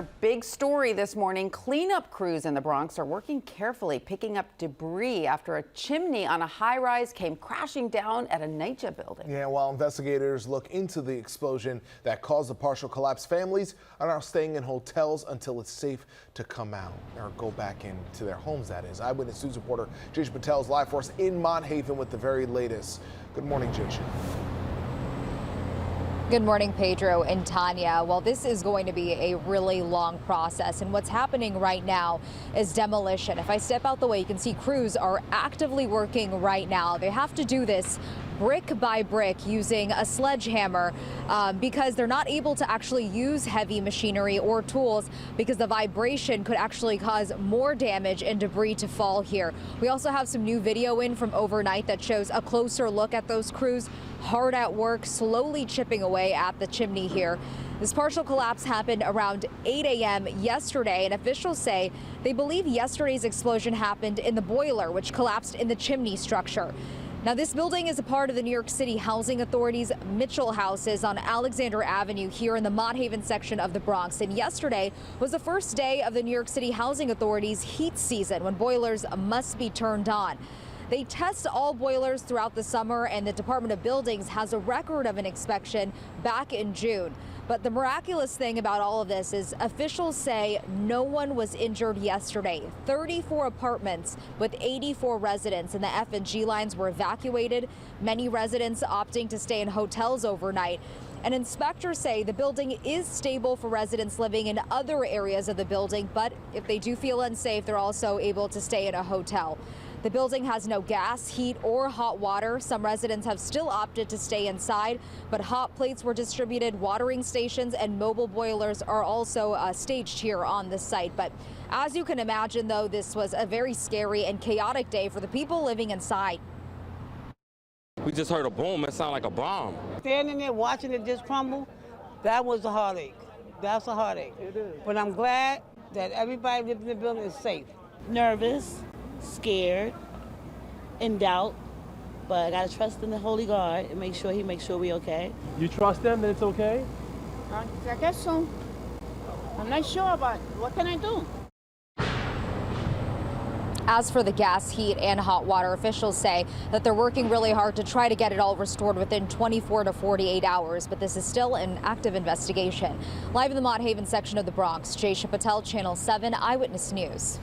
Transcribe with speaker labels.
Speaker 1: Big story this morning. Cleanup crews in the Bronx are working carefully, picking up debris after a chimney on a high-rise came crashing down at a NYCHA building.
Speaker 2: Yeah, while investigators look into the explosion that caused the partial collapse, families are now staying in hotels until it's safe to come out or go back into their homes, that is. Eyewitness News reporter Jaysha Patel is live for us in Mott Haven with the very latest. Good morning, Jaysha.
Speaker 3: Good morning, Pedro and Tanya. Well, this is going to be a really long process, and what's happening right now is demolition. If I step out the way, you can see crews are actively working right now. They have to do this brick by brick using a sledgehammer because they're not able to actually use heavy machinery or tools because the vibration could actually cause more damage and debris to fall here. We also have some new video in from overnight that shows a closer look at those crews hard at work, slowly chipping away at the chimney here. This partial collapse happened around 8 a.m. yesterday, and officials say they believe yesterday's explosion happened in the boiler, which collapsed in the chimney structure. Now, this building is a part of the New York City Housing Authority's Mitchell houses on Alexander Avenue here in the Mott Haven section of the Bronx. And yesterday was the first day of the New York City Housing Authority's heat season, when boilers must be turned on. They test all boilers throughout the summer, and the Department of Buildings has a record of an inspection back in June. But the miraculous thing about all of this is officials say no one was injured yesterday. 34 apartments with 84 residents in the F and G lines were evacuated, many residents opting to stay in hotels overnight. And inspectors say the building is stable for residents living in other areas of the building, but if they do feel unsafe, they're also able to stay in a hotel. The building has no gas, heat, or hot water. Some residents have still opted to stay inside, but hot plates were distributed, watering stations and mobile boilers are also staged here on the site. But as you can imagine, though, this was a very scary and chaotic day for the people living inside.
Speaker 4: We just heard a boom. It sounded like a bomb.
Speaker 5: Standing there watching it just crumble, that was a heartache. That's a heartache. It is. But I'm glad that everybody living in the building is safe.
Speaker 6: Nervous, scared, in doubt, but I gotta trust in the Holy God and make sure He makes sure we okay.
Speaker 7: You trust them that it's okay?
Speaker 8: I guess so. I'm not sure, but what can I do?
Speaker 3: As for the gas, heat, and hot water, officials say that they're working really hard to try to get it all restored within 24 to 48 hours, but this is still an active investigation. Live in the Mott Haven section of the Bronx, Jaysha Patel, Channel 7 Eyewitness News.